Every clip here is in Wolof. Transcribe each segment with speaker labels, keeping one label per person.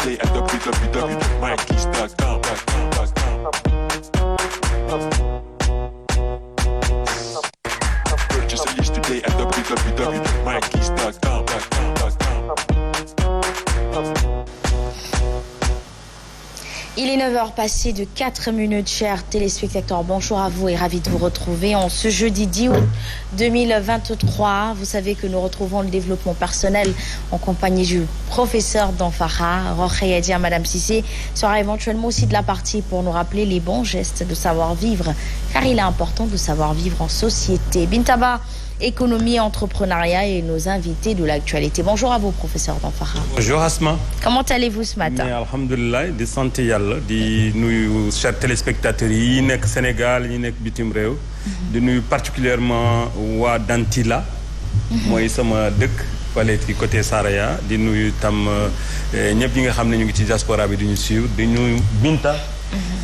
Speaker 1: today at www.mikeys.com. Purchase a yesterday at www.mikeys.com.
Speaker 2: Il est 9h passé de 4 minutes, chers téléspectateurs. Bonjour à vous et ravi de vous retrouver en ce jeudi 10 août 2023. Vous savez que nous retrouvons le développement personnel en compagnie du professeur d'Anfara, Rokhaya Dia. Madame Cissé sera éventuellement aussi de la partie pour nous rappeler les bons gestes de savoir-vivre, car il est important de savoir vivre en société. Bintaba, économie, entrepreneuriat et nos invités de l'actualité. Bonjour à vous, professeur d'Anfara.
Speaker 3: Bonjour Asma.
Speaker 2: Comment allez-vous ce matin?
Speaker 3: Mais alhamdoulilah di sant yàlla di nuyu chers téléspectateurs yi nekk Sénégal yi nekk bitim réew. di nuyu particulièrement waa Dantila. mooy sama dëkk fale ci côté Saraya di nuyu tam ñëpp ñi nga xam ne ñu ngi ci diaspora bi di ñu suivre di nuyu Binta.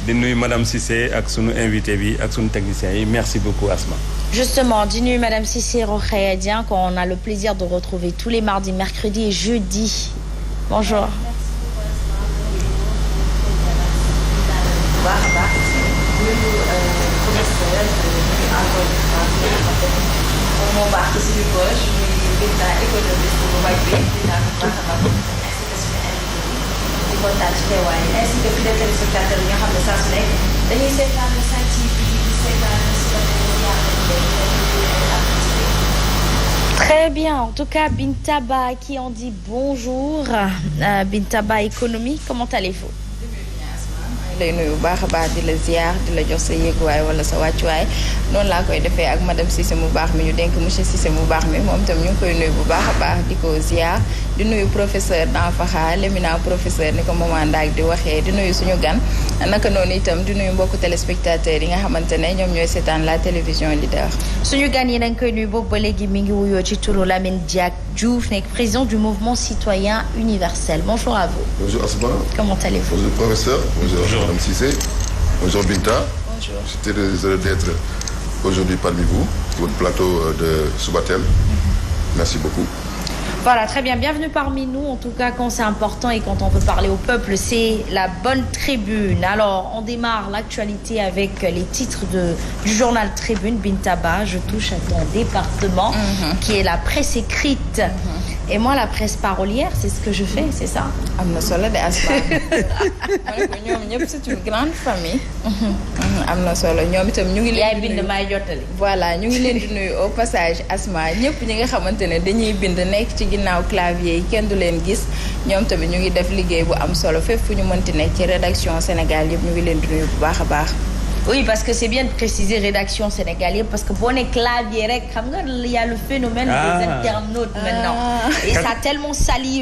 Speaker 3: di nuyu madame Cissé ak sunu invité bi ak sunu technicien yi merci beaucoup Asma.
Speaker 2: Justement, di nuyu madame Cissé Rokhaya Dia qu'on a le plaisir de retrouver tous les mardis, mercredis et jeudis. Bonjour. Très bien, en tout cas Bintaba qui en dit bonjour. Bintaba économie, comment allez-vous?
Speaker 4: lay nuyu bu baax a baax di la ziar di la jox sa yéeguwaay wala sa wàccuwaay noonu laa koy defee ak madame Cissé mu baax mi ñu dénk monsieur Cissé mu baax mi moom itam ñu ngi koy nuyu bu baax a baax di ko ziar di nuyu professeur d'Anfara l'éminent professeur ni ko maman Ndaak di waxee di nuyu suñu gan naka noonu itam di nuyu mbokku téléspectateurs yi nga xamante ne ñoom ñooy seetaan la télévision leader.
Speaker 2: suñu gan yi dañ koy nuyu boobu ba léegi mi ngi wuyoo ci turu Lamine Diack Diouf nekk président du mouvement citoyen universel. Bonjour à vous.
Speaker 5: Bonjour Asma.
Speaker 2: Comment allez-vous?
Speaker 5: Bonjour professeur. Bonjour madame Cissé. Bonjour Binta.
Speaker 4: Bonjour.
Speaker 5: J'étais heureux d'être aujourd'hui parmi vous, votre plateau de Subatel. Merci beaucoup.
Speaker 2: Voilà, très bien. Bienvenue parmi nous. En tout cas, quand c'est important et quand on veut parler au peuple, c'est la bonne tribune. Alors, on démarre l'actualité avec les titres du journal Tribune. Bintaba, je touche à ton département, qui est la presse écrite. Et moi, la presse parolière, c'est ce que je fais, c'est ça?
Speaker 4: am na solo de Asma ñoom ñëpp c'est une grande famille. am na solo ñoom itam ñu ngi leen di nuyu.
Speaker 2: yaay bind may jottali.
Speaker 4: voilà ñu ngi leen di nuyu au passage Asma ñëpp ñi nga xamante ne dañuy bind nekk ci ginnaaw clavier yi kenn du leen gis ñoom tamit ñu ngi def liggéey bu am solo fépp fu ñu mënti nekk ci rédaction Sénégal yëpp ñu ngi leen di nuyu bu baax a baax.
Speaker 2: Oui, parce que c'est bien de préciser rédaction sénégalaise, parce que bon, les claviers, il y a le phénomène des internautes maintenant. Et ça a tellement sali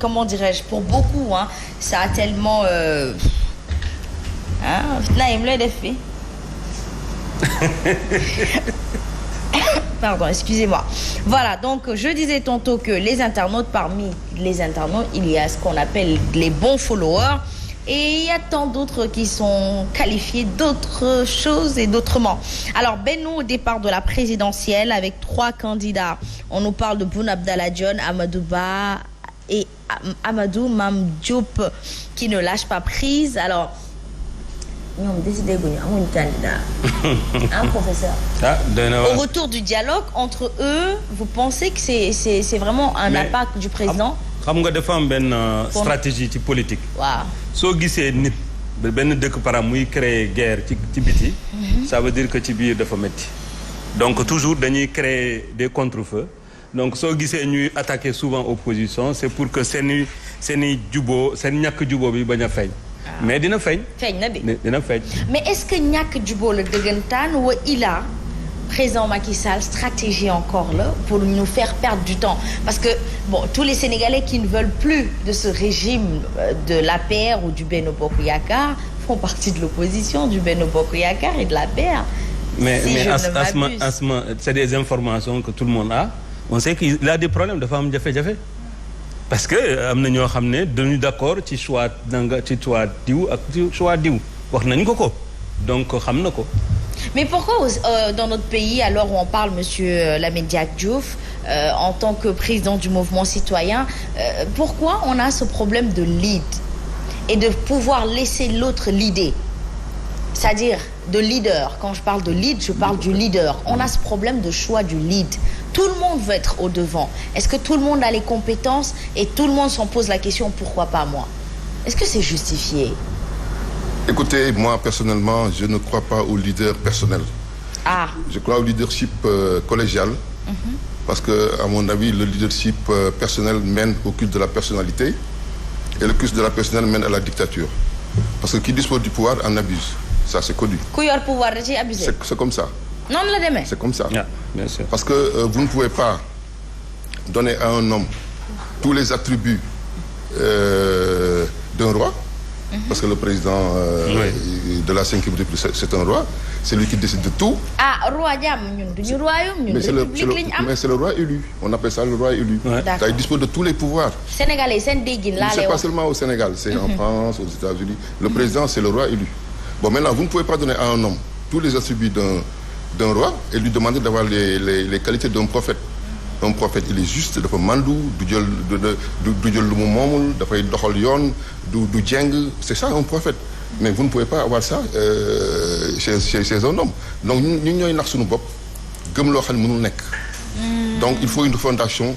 Speaker 2: comment dirais-je, pour beaucoup, hein, ça a tellement... là, il me l'a fait. Pardon, excusez-moi. Voilà, donc je disais tantôt que les internautes, parmi les internautes, il y a ce qu'on appelle les bons followers. Et il y a tant d'autres qui sont qualifiés d'autres choses et d'autrement. Alors, Benno au départ de la présidentielle avec 3 candidats. On nous parle de Boun Abdallah Dionne, Amadou Ba et Amadou Mame Diop qui ne lâche pas prise. Alors, nous avons décidé de un candidat. Un professeur. Au retour du dialogue entre eux, vous pensez que c'est vraiment un impact du président?
Speaker 3: xam nga dafa am benn stratégie ci politique.
Speaker 2: Waaw.
Speaker 3: soo gisee nit benn dëkk par muy créer guerre ci biti. ça veut dire que ci biir dafa métti. donc toujours dañuy créer des contre-feux. donc soo gisee ñuy attaquer souvent opposition c'est pour que seen juboo seen ñàkk juboo bi bañ a feeñ. mais dina feeñ.
Speaker 2: feeñ na bi
Speaker 3: dina feeñ.
Speaker 2: mais est-ce que ñàkk juboo la dëggantaan wa ila président Macky Sall stratégie encore là pour nous faire perdre du temps parce que bon tous les Sénégalais qui ne veulent plus de ce régime de l'APR ou du Benno Bokk Yakaar font partie de l'opposition du Benno Bokk Yakaar et de l'APR.
Speaker 3: mais Asma c'est des informations que tout le monde a on sait qu'il a des problèmes dafa am jafe-jafe parce que am na ñoo xam ne dañu d'accord ci choix diw ak ci choix diw wax nañ ko donc xam na ko.
Speaker 2: Mais pourquoi dans notre pays, alors où on parle, monsieur Lamine Diack Diouf, en tant que président du mouvement citoyen, pourquoi on a ce problème de lead et de pouvoir laisser l'autre leader? C'est-à-dire de leader. Quand je parle de lead, je parle du leader. On a ce problème de choix du lead. Tout le monde veut être au devant. Est-ce que tout le monde a les compétences et tout le monde s'en pose la question, pourquoi pas moi? Est-ce que c'est justifié?
Speaker 5: Écoutez, moi personnellement, je ne crois pas au leader personnel.
Speaker 2: Ah.
Speaker 5: Je crois au leadership collégial. Parce que, à mon avis, le leadership personnel mène au culte de la personnalité et le culte de la personnalité mène à la dictature. Parce que qui dispose du pouvoir en abuse. Ça, c'est connu.
Speaker 2: Ku yor pouvoir da ciy abusé.
Speaker 5: C'est comme ça.
Speaker 2: Non la demee.
Speaker 5: C'est comme ça.
Speaker 3: Yeah, bien sûr.
Speaker 5: Parce que vous ne pouvez pas donner à un homme tous les attributs d'un roi. Parce que le président de la 5e République, c'est un roi. C'est lui qui décide de tout.
Speaker 2: Ah, roi jàmm ñun duñu royaume ñun république lañu am.
Speaker 5: Mais c'est le roi élu. On appelle ça le roi élu.
Speaker 3: Ouais.
Speaker 5: Il dispose de tous les pouvoirs.
Speaker 2: Sénégalais seen déggin laa lay
Speaker 5: C'est pas
Speaker 2: wax.
Speaker 5: seulement au Sénégal, c'est en France, aux États-Unis. Le président, c'est le roi élu. Bon, maintenant, vous ne pouvez pas donner à un homme tous les attributs d'un roi et lui demander d'avoir les qualités d'un prophète. Un prophète, il est juste, dafa mandu, du jël lu mu moomul, dafay doxal yoon, du jeng. C'est ça un prophète. Mais vous ne pouvez pas avoir ça chez un homme. Donc ñun ñooy nax suñu bopp gëm loo xam ne mënul nekk. Donc il faut une fondation,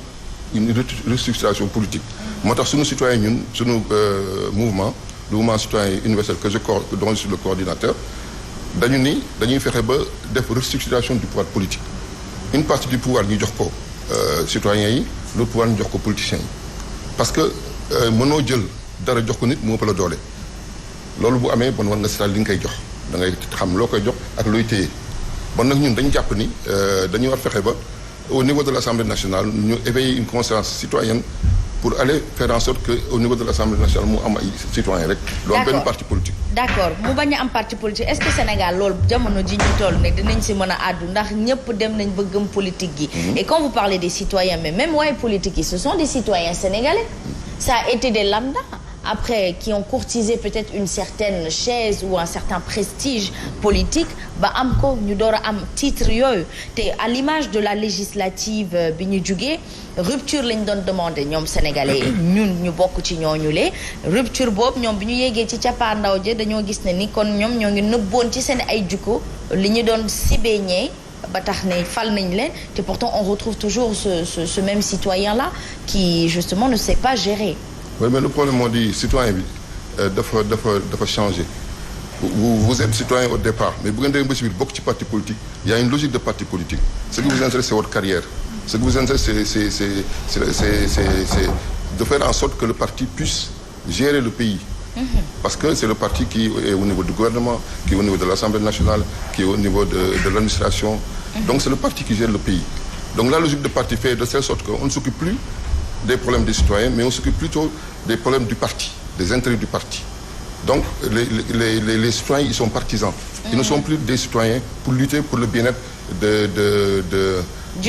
Speaker 5: une restructuration politique. moo tax suñu citoyen ñun suñu mouvement, le mouvement citoyen universel dont je suis le coordinateur, dañuy fexe ba def restructuration du pouvoir politique. Une partie du pouvoir ñu jox ko citoyens yi, l'autre pouvoir ñu jox ko politiciens yi. Parce que mënoo jël dara jox ko nit moo ëpp la doole. loolu bu amee bon war nga seetal li nga koy jox da ngay xam loo koy jox ak looy téye bon nag ñun dañu jàpp ni dañuy war fexe ba au niveau de l'Assemblée nationale ñu éveiller une conscience citoyenne pour aller faire en sorte que au niveau de l'Assemblée nationale mu am ay citoyens rek. loolu benn parti politique.
Speaker 2: D'accord mu bañ a am parti politique est-ce que Sénégal loolu jamono ji ñu toll ne dinañ si mën a àddu ndax ñëpp dem nañ ba gëm politique gi. Et quand vous parlez des citoyens mais même waaye politique yi ce sont des citoyens sénégalais. Ça a été des lambda. Après qui ont courtisé peut-être une certaine chaise ou un certain prestige politique ba am ko ñu door a am titre yooyu te à l'image de la législative bi ñu jugee rupture lañ doon demander ñoom sénégalais yi ñun ñu bokk ci ñooñu le rupture boobu ñoom bi ñu yeggee ci cappaandaw ja dañoo gis ne ni kon ñoom ñoo ngi nëbboon ci seen ay jukko li ñu doon sibéñee ba tax ne fal nañ leen te pourtant on retrouve toujours ce même citoyen là qui justement ne sait pas gérer.
Speaker 5: Oui, mais le problème moo di citoyen bi dafa changer. Vous êtes citoyen au départ mais bu ngeen demee ba ci biir bokk ci parti politique il y a une logique de parti politique. Ce qui vous intéresse c'est votre carrière. Ce qui vous intéresse c'est de faire en sorte que le parti puisse gérer le pays. Parce que c'est le parti qui est au niveau du gouvernement, qui est au niveau de l'Assemblée nationale, qui est au niveau de l'administration. Donc c'est le parti qui gère le pays. Donc la logique de parti fait de telle sorte qu'on ne s'occupe plus des problèmes des citoyens, mais on s'occupe plutôt des problèmes du parti, des intérêts du parti. Donc les citoyens, ils sont partisans. Ils ne sont plus des citoyens pour lutter pour le bien-être de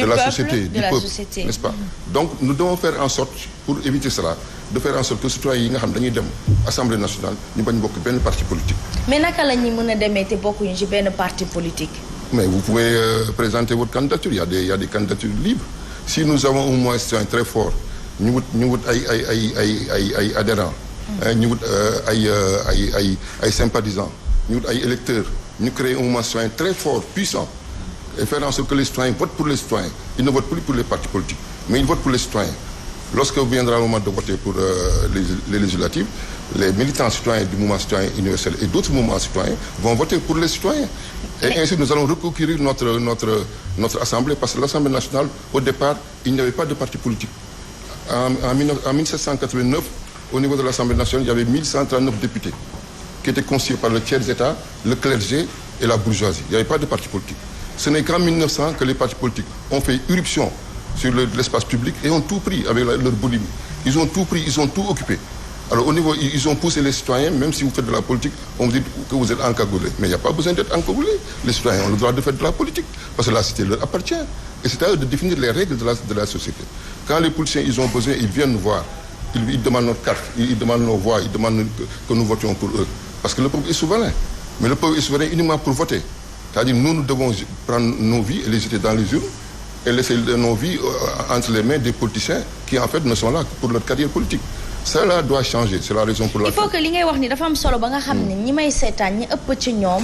Speaker 5: la société, du peuple, n'est-ce pas? Donc nous devons faire en sorte, pour éviter cela, de faire en sorte que citoyens yi nga xam dañuy dem Assemblée nationale ñu bañ bokk benn parti politique.
Speaker 2: Mais naka la ñuy mën a demee te bokkuñu ci benn parti politique?
Speaker 5: Mais vous pouvez présenter votre candidature, il y a des candidatures libres. Si nous avons un mouvement citoyen très fort, ñu wut ay adhérents, ñu wut ay sympathisants, ñu wut ay électeurs, ñu créer un mouvement citoyen très fort, puissant, et faire en sorte que les citoyens votent pour les citoyens. Ils ne votent plus pour les partis politiques, mais ils votent pour les citoyens. Lorsque viendra le moment de voter pour les législatives, les militants citoyens du mouvement citoyen universel et d'autres mouvements citoyens vont voter pour les citoyens. Et ainsi nous allons reconquérir notre assemblée, parce que l'Assemblée nationale, au départ, il n'y avait pas de parti politique. En 1789, au niveau de l'Assemblée nationale, il y avait 1139 députés qui étaient constitués par le tiers-État, le clergé et la bourgeoisie. Il n'y avait pas de parti politique. Ce n'est qu'en 1900 que les partis politiques ont fait irruption sur l'espace public et ont tout pris avec leur boulimie. Ils ont tout pris, ils ont tout occupé. Alors au niveau, ils ont poussé les citoyens, même si vous faites de la politique, on vous dit que vous êtes encagoulés. Mais il n'y a pas besoin d'être encagoulés. Les citoyens ont le droit de faire de la politique, parce que la cité leur appartient. Et c'est à eux de définir les règles de la société. Quand les politiciens, ils ont besoin, ils viennent nous voir. Ils demandent notre carte, ils demandent nos voix, ils demandent que nous votions pour eux. Parce que le peuple est souverain. Mais le peuple est souverain uniquement pour voter. C'est-à-dire nous devons prendre nos vies et les jeter dans les urnes et laisser nos vies entre les mains des politiciens qui en fait ne sont là que pour leur carrière politique. Cela doit changer, c'est la raison pour laquelle.
Speaker 2: Il faut que li ngay wax ni dafa am solo ba nga xam ne ñi may seetaan ñi ëpp ci ñoom.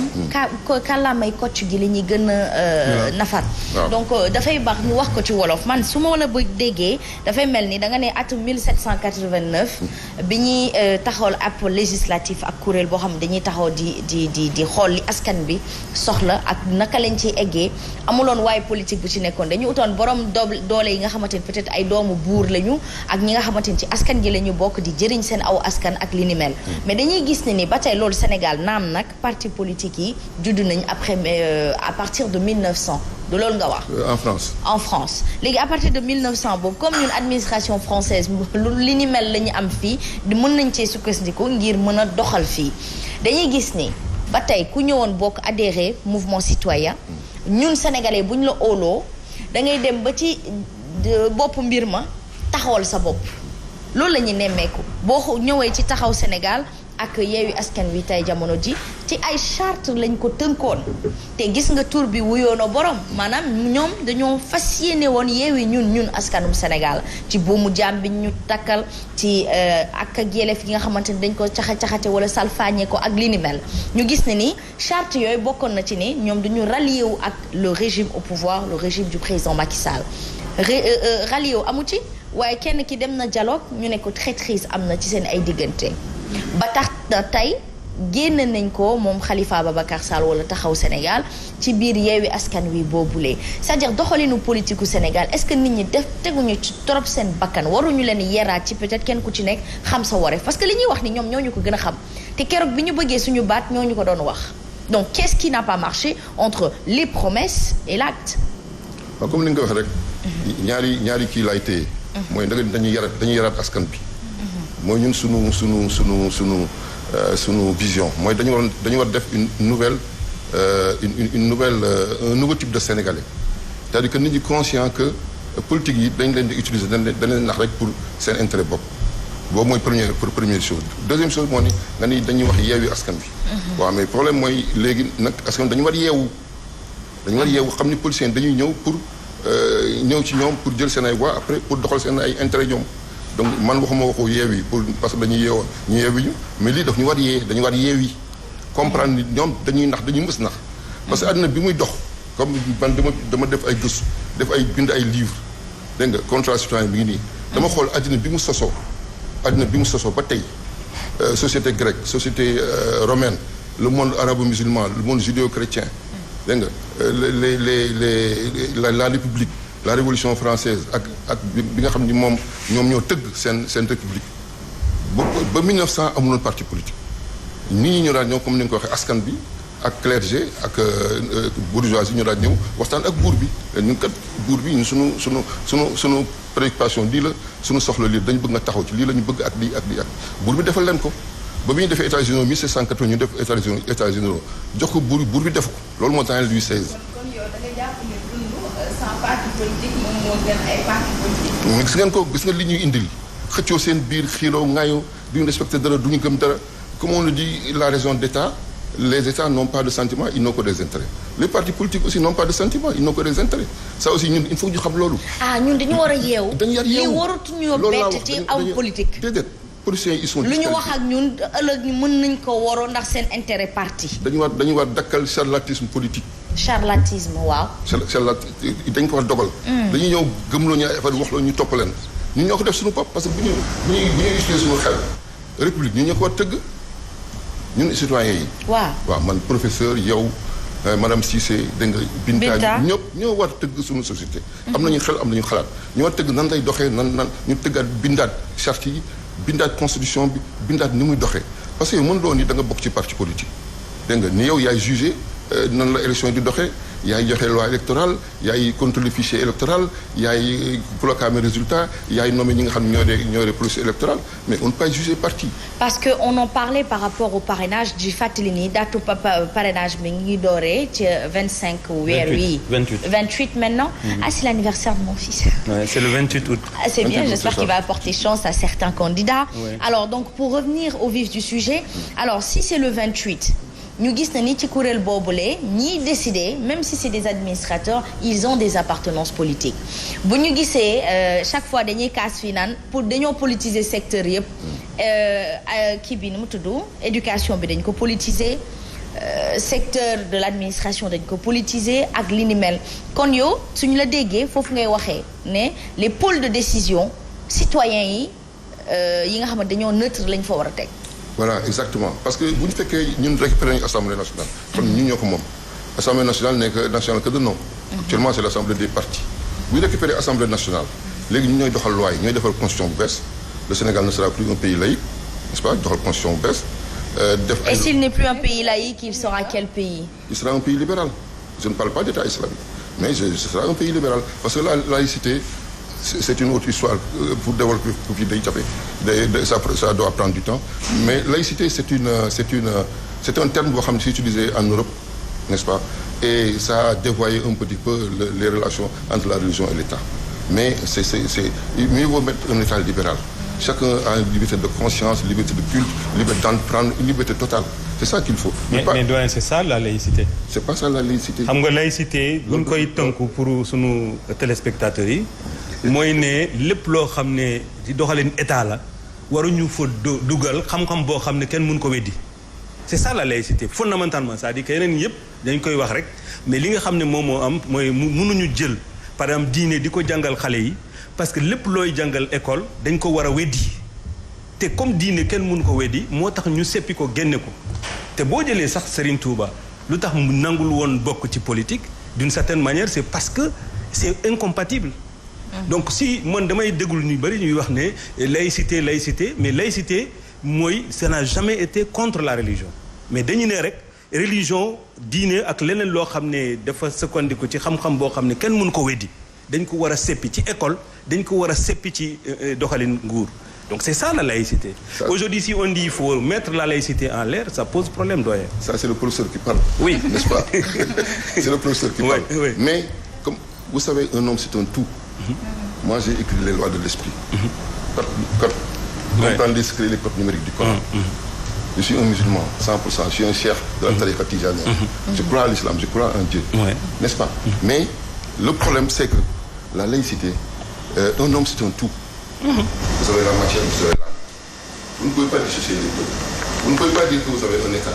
Speaker 2: kàllaamay kocc gi la ñuy gën a nafar. donc dafay baax ñu wax ko ci wolof man su ma la bëgg déggee dafay mel ni da nga ne atum 1789 bi ñuy taxawal ab législatif ak kuréel boo xam ne dañuy taxaw di xool li askan bi soxla ak naka lañ ciy eggee amuloon waaye politique bu ci nekkoon dañu utoon borom doole yi nga xamante ni peut-être ay doomu buur lañu ak ñi nga xamante ni ci askan gi lañu bokk di jëriñ seen aw askan ak li ni mel mais dañuy gis ne ni ba tey loolu Sénégal naam nag parti politique yi judd nañ après à partir de 1900 de loolu nga wax. en France léegi à partir de 1900 boobu comme ñun administration française li ni mel la ñu am fii di mën nañ cee sukkandiku ngir mën a doxal fii dañuy gis ni ba tey ku ñëwoon bokk adhéré mouvement citoyen ñun sénégalais bu ñu la óoloo da ngay dem ba ci bopp mbir ma taxawal sa bopp. loolu la ñuy nemmeeku boo ñëwee ci taxaw Sénégal ak Yewwi Askan Wi tey jamono ji ci ay charte lañ ko tënkoon te gis nga tur bi wuyoona borom maanaam ñoom dañoo fas yéene woon yeewi ñun askanum Sénégal ci buumu jaam bi ñu takkal ci ak yelleef yi nga xamante ni dañ ko caxate wala salfaañe ko ak li ni mel ñu gis ne ni charte yooyu bokkoon na ci ni ñoom dañu rallié wu ak le régime au pouvoir le régime du président Macky Sall rallié wu amu ci waaye kenn ki dem na dialogue ñu ne ko traîtrise am na ci seen ay diggante ba tax na tey génn nañ ko moom Khalifa Ababacar Sall wala taxaw Sénégal ci biir Yewwi Askan Wi boobulee c'est-à-dire doxalinu politique u Sénégal est-ce que nit ñi teguñu ci trop seen bakkan waruñu leen yeraat ci peut-être kenn ku ci nekk xam sa wareef parce que li ñuy wax ni ñoom ñoo ñu ko gën a xam te keroog bi ñu bëggee suñu baat ñoo ñu ko doon wax donc qu'est-ce qui n'a pas marché entre les promesses et l'acte.
Speaker 5: waaw comme li nga ko waxee rek. ñaari kii laay téye. mooy dañuy yaraat askan bi. mooy ñun sunu vision mooy dañu war def un nouveau type de sénégalais c'est-à-dire que nit ñi conscient que politique yi dañ leen di utiliser dañ leen nax rek pour seen intérêt bopp boobu mooy première chose deuxième chose moo ni nga ni dañuy wax yeewi askan bi waaw mais problème mooy léegi nag askan dañu war yeewu xam ni politiciens dañuy ñëw pour ñëw ci ñoom pour jël seen ay voix après pour doxal seen ay intérêt ñoom donc man waxuma waxu yeewi pour parce que dañuy yeewoo ñu yeewi ñu mais lii daf ñu war dañu war yeewi comprendre ni ñoom dañuy mës nax parce que àddina bi muy dox comme man dama def ay gëstu bind ay livre dégg nga contrat citoyen bi ngi nii dama xool àddina bi mu sosoo ba tey société grecque société romaine le monde arabo-musulman le monde judéo-chrétien dégg nga la république la révolution française ak bi nga xam ni ñoom ñoo tëgg seen république ba 1900 amuloon parti politique nit ñi ñu daan ñëw comme ni nga ko waxee askan bi ak clergé ak bourgeoisie ñu daan ñëw waxtaan ak buur bi ñun kat buur bi ñun sunu préoccupation lii la sunu soxla lii dañu bëgg nga taxaw ci lii la ñu bëgg ak lii ak buur bi defal leen ko ba bi ñu defee états généraux 1780 ñu def états généraux jox ko buur bi def ko loolu moo tax Louis XVI.
Speaker 4: kon yow da nga jàpp ne dund sans parti politique moom moo gën ay parti politique.
Speaker 5: gis nga li ñuy indil xëccoo seen biir xiiroo ŋaayoo duñu respecté dara duñu gëm dara comme on le dit la raison d'État les États n'ont pas de sentiments ils n'ont que des intérêts les partis politiques aussi n'ont pas de sentiments ils n'ont que des intérêts ça aussi ñun il faut ñu xam loolu.
Speaker 2: ñun dañu war a yeewu.
Speaker 5: dañu war a yeewu
Speaker 2: li waratuñu bett ci aw politique.
Speaker 5: déedéet politiciens yi ils sont.
Speaker 2: lu ñu wax ak ñun ëllëg mën nañ ko waroo ndax seen intérêt parti.
Speaker 5: dañu war dakkal charlatanisme politique.
Speaker 2: charlatanisme waaw.
Speaker 5: dañ ko war dogal. dañuy ñëw gëmloo ñu ay affaire wax loo ñu topp leen ñun ñoo ko def suñu bopp parce que bu ñuy utiliser suñu xel république ñun ñoo ko war tëgg ñun citoyens yi. waaw man professeur yow madame Cissé dégg nga. Binta ñëpp ñoo war tëgg suñu société. am nañu xel am nañu xalaat ñoo war tëgg nan lay doxee nan ñu tëggaat bindaat charte yi bindaat constitution bi bindaat ni muy doxee parce que yow mën loo ni da nga bokk ci parti politique dégg nga ni yow yaay jugé nan la élection di doxee yaay joxe loi électorale yaay contrôler fichier électoral yaay proclamer résultat yaay nommé ñi nga xam ne ñoo des processus électoral mais on ne peut pas juger parti.
Speaker 2: parce que on en parlait par rapport au parrainage di fàttali ni datu parrainage bi ngi dooree ci 25 weer wi. 28 maintenant. C'est l'anniversaire de mon fils.
Speaker 3: Ouais, c'est le 28 août.
Speaker 2: C'est bien, j'espère qu'il va apporter chance à certains candidats. Ouais. Alors donc pour revenir au vif du sujet alors si c'est le 28. ñu gis na ni ci kuréel boobule ñiy décider même si c'est des administrateurs ils ont des appartenances politiques bu ñu gisee chaque fois dañuy kaas fii naan pour dañoo politiser secteur yëpp kii bi nu mu tudd éducation bi dañ ko politiser secteur de l'administration dañ ko politiser ak li ni mel kon yow suñu la déggee foofu ngay waxee ne les pôles de décision citoyens yi nga xamante dañoo neutre lañ fa war a teg.
Speaker 5: voilà exactement parce que bu ñu fekkee ñun récupéré nañu assemblée nationale. kon ñun ñoo ko moom. assemblée nationale nekk nationale que de nom. actuellement c'est l'assemblée des partis. bu ñu récupéré assemblée nationale. léegi ñun ñooy doxal loi yi ñooy defal constitution bu bees le Sénégal ne sera plus un pays laïque n'est-ce pas doxal constitution bu bees.
Speaker 2: Et s'il n'est plus un pays laïque, il sera quel pays?
Speaker 5: Il sera un pays libéral. Je ne parle pas d'État islamique, mais ce sera un pays libéral. Parce que la laïcité, c'est une autre histoire pour développer ça doit prendre du temps. Mais laïcité, c'est un terme boo xam ne c'est utilisé en Europe, n'est-ce pas? Et ça a dévoyé un petit peu les relations entre la religion et l'État. Mais mieux vaut mettre un État libéral. Chacun a une liberté de conscience, une liberté de culte, une liberté d'entreprendre, une liberté totale. C'est ça qu'il faut.
Speaker 3: Mais doyen, c'est ça la laïcité.
Speaker 5: C'est pas ça la laïcité.
Speaker 3: xam nga laïcité buñ koy tënku pour sunu téléspectateurs yi mooy ne lépp loo xam ne di doxalin état la waruñu fa dugal xam-xam boo xam ne kenn mun ko weddi. C'est ça la laïcité fondamentalement c'est-à-dire que yeneen yëpp dañ koy wax rek mais li nga xam ne moom moo am mooy mënuñu jël par exemple diine di ko jàngal xale yi. parce que lépp looy jàngal école dañ ko war a weddi te comme diine kenn mënu ko weddi moo tax ñu seppi ko génne ko te boo jëlee sax Serigne Touba lu tax mu nangul woon bokk ci politique d'une certaine manière c'est parce que c'est incompatible. donc si man damay déglu ñu bari ñuy wax ne laïcité mais laïcité mooy ça n'a jamais été contre la religion mais dañu ne rek religion diine ak leneen loo xam ne dafa sukkandiku ci xam-xam boo xam ne kenn mënu ko weddi dañ ko war a seppi ci école dañ ko war a seppi ci doxalin nguur donc c'est ça la laïcité. Aujourd'hui si on dit il faut mettre la laïcité en l'air ça pose problème doyen. Ça
Speaker 5: c'est le professeur qui parle.
Speaker 3: Oui.
Speaker 5: N'est-ce pas? C'est le professeur qui parle.
Speaker 3: Oui.
Speaker 5: Mais comme vous savez un homme c'est un tout. Moi j'ai écrit les lois de l'esprit. Code. Vous entendez les codes numériques du Coran. Je suis un musulman 100%, je suis un cheikh de la tariqa tijanienne. Je crois à l'islam, je crois en Dieu. N'est-ce pas? Mais le problème c'est que la laïcité, un homme c'est un tout. Vous avez la matière, vous avez l'âme. Vous ne pouvez pas dissocier les deux. Vous ne pouvez pas dire que vous avez un État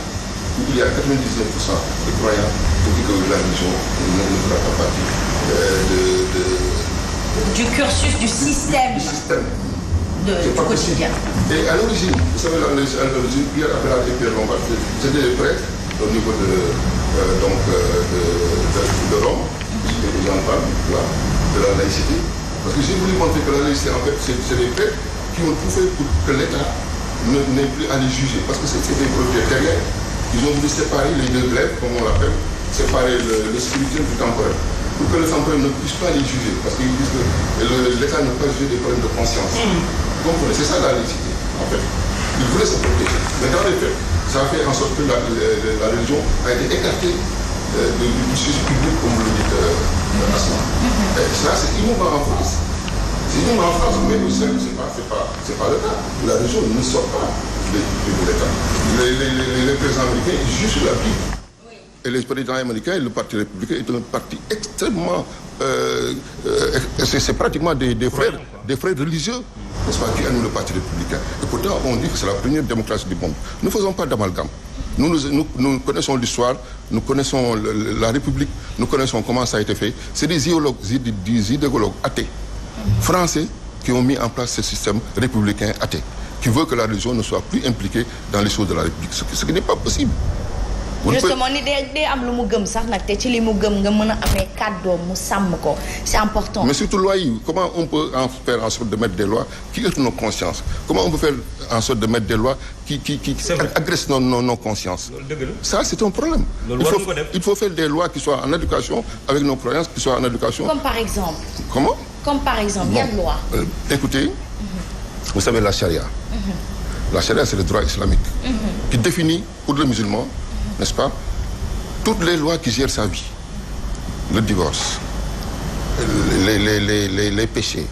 Speaker 5: où il y a 99% de croyants pour dire que la religion ne fera pas partie
Speaker 2: du cursus, du système. Du quotidien.
Speaker 5: Et à l'origine, vous savez, à l'origine, Pierre Abelard et Pierre Lombard, c'était des prêtres au niveau de Rome, j'en parle, de la laïcité. Parce que j'ai voulu montrer que la laïcité, en fait, c'est des prêtres qui ont tout fait pour que l'État n'ait plus à les juger. Parce que c'était des propriétaires. Ils ont voulu séparer les deux glaives, comme on l'appelle, séparer le spirituel du temporel. Pour que le temporel ne puisse pas les juger. Parce qu'ils disent que l'État ne peut pas juger des problèmes de conscience. Vous comprenez? C'est ça la laïcité, en fait. Ils voulaient se protéger. Mais dans les faits, ça a fait en sorte que la religion a été écartée du sujet public, comme vous le dites à ce moment. Ça, c'est innovant en France. C'est innovant en France, mais au sein, c'est pas le cas. La religion ne sort pas de l'État. Les présidents américains jugent la Bible. Et les présidents américains, le Parti républicain est un parti extrêmement... c'est pratiquement des frères religieux, n'est-ce pas, qui animent le Parti républicain. Et pourtant, on dit que c'est la première démocratie du monde. Ne faisons pas d'amalgame. Nous connaissons l'histoire, nous connaissons la République, nous connaissons comment ça a été fait. C'est des idéologues athées français qui ont mis en place ce système républicain athée, qui veut que la religion ne soit plus impliquée dans les choses de la République, ce qui n'est pas possible.
Speaker 2: Justement ni day am lu mu gëm sax nag te ci li mu gëm nga mën a amee kàddoom mu sàmm ko c'est important.
Speaker 5: Mais surtout loi yi comment on peut faire en sorte de mettre des lois qui heurtent nos consciences? Comment on peut faire en sorte de mettre des lois qui agressent nos consciences? Ça c'est un problème. Il faut faire des lois qui soient en éducation avec nos croyances, qui soient en éducation.
Speaker 2: Comme par exemple.
Speaker 5: Comment?
Speaker 2: Comme par exemple, quelle loi?
Speaker 5: Écoutez, vous savez la charia. La charia c'est le droit islamique qui définit pour le musulman, n'est-ce pas, toutes les lois qui gèrent sa vie. Le divorce, les péchés,